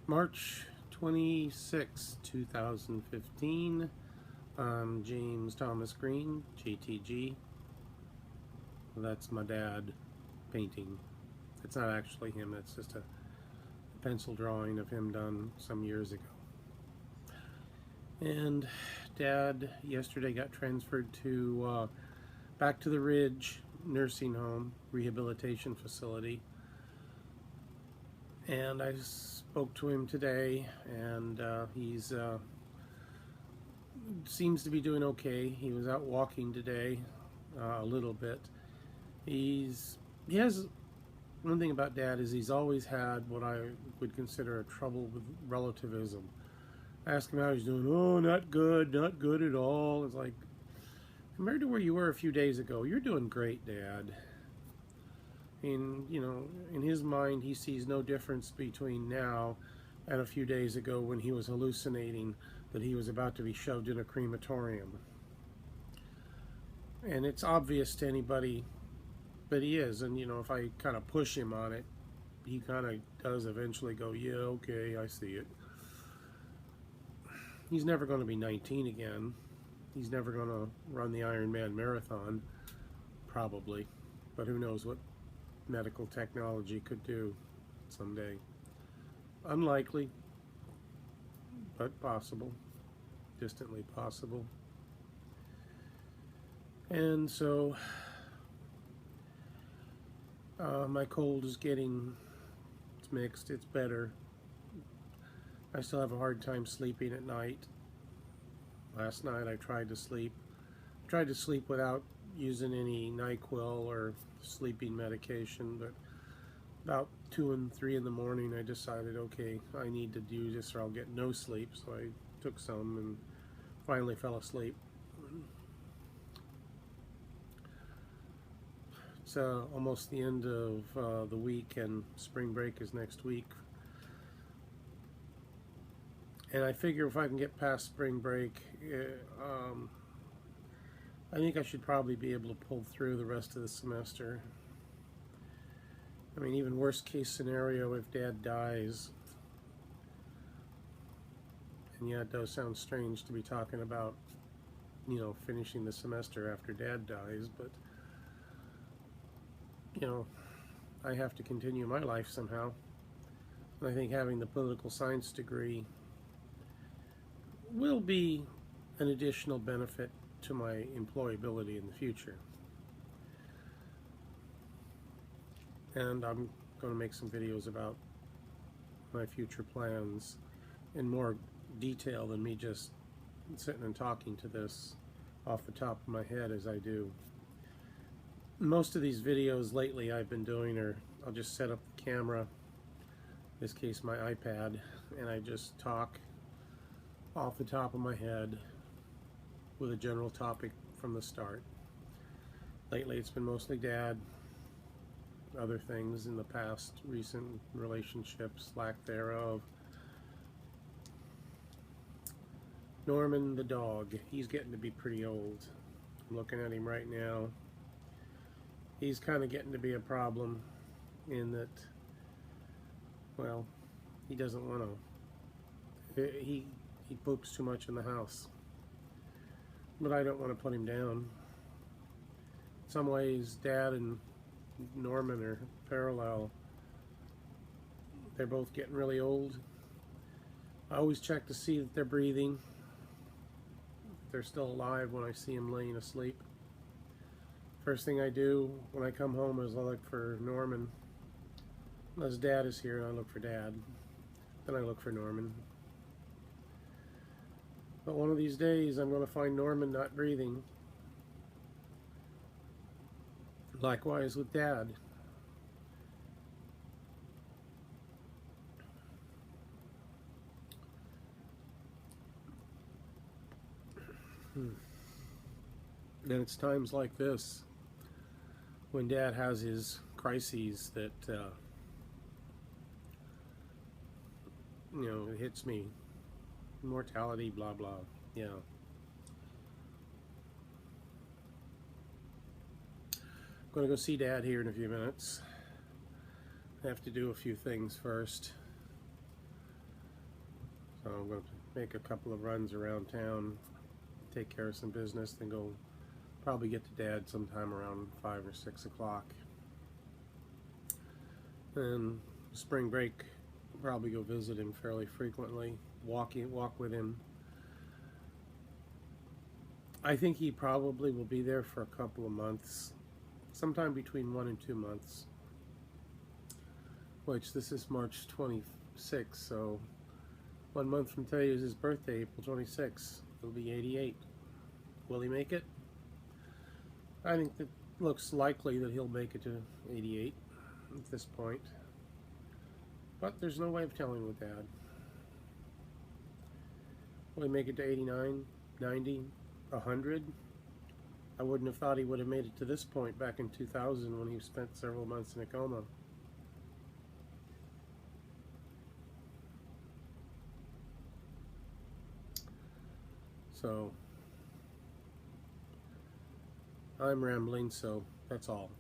March 26, 2015. I'm James Thomas Green, JTG. That's my dad painting. It's not actually him, it's just a pencil drawing of him done some years ago. And Dad yesterday got transferred to back to the Ridge nursing home rehabilitation facility, and I spoke to him today, and he's seems to be doing okay. He was out walking today a little bit. He has one thing about Dad is he's always had what I would consider a trouble with relativism. I ask him how he's doing. Oh, not good at all. It's like, compared to where you were a few days ago, you're doing great, Dad. And, you know, in his mind, he sees no difference between now and a few days ago when he was hallucinating that he was about to be shoved in a crematorium. And it's obvious to anybody that he is. And, you know, if I kind of push him on it, he kind of does eventually go, yeah, okay, I see it. He's never going to be 19 again. He's never going to run the Ironman marathon, probably. But who knows what medical technology could do someday. Unlikely, but possible. Distantly possible. And so, my cold is it's mixed, it's better. I still have a hard time sleeping at night. Last night I tried to sleep without using any NyQuil or sleeping medication, but about 2 and 3 in the morning I decided, okay, I need to do this or I'll get no sleep, so I took some and finally fell asleep. It's almost the end of the week, and spring break is next week. And I figure if I can get past spring break, I think I should probably be able to pull through the rest of the semester. I mean, even worst case scenario, if Dad dies, and yeah, it does sound strange to be talking about, you know, finishing the semester after Dad dies, but, you know, I have to continue my life somehow. And I think having the political science degree will be an additional benefit to my employability in the future. And I'm going to make some videos about my future plans in more detail than me just sitting and talking to this off the top of my head as I do. Most of these videos lately I've been doing are, I'll just set up the camera, in this case my iPad, and I just talk off the top of my head with a general topic from the start. Lately it's been mostly Dad, other things in the past, recent relationships, lack thereof. Norman the dog, he's getting to be pretty old. I'm looking at him right now. He's kind of getting to be a problem in that, well, he doesn't want to. He poops too much in the house. But I don't want to put him down. In some ways, Dad and Norman are parallel. They're both getting really old. I always check to see that they're breathing, if they're still alive when I see them laying asleep. First thing I do when I come home is I look for Norman. Unless Dad is here, I look for Dad. Then I look for Norman. But one of these days I'm going to find Norman not breathing. Likewise with Dad. And it's times like this when Dad has his crises that you know, it hits me. Mortality, blah blah. Yeah. I'm gonna go see Dad here in a few minutes. I have to do a few things first. So I'm going to make a couple of runs around town, take care of some business, then go probably get to Dad sometime around 5 or 6 o'clock. And spring break, probably go visit him fairly frequently, walk with him. I think he probably will be there for a couple of months, sometime between 1 and 2 months, which this is March 26th, so 1 month from today is his birthday, April 26th. He'll be 88. Will he make it? I think it looks likely that he'll make it to 88 at this point, but there's no way of telling with Dad. Will he make it to 89, 90, 100? I wouldn't have thought he would have made it to this point back in 2000 when he spent several months in a coma. So I'm rambling, so that's all.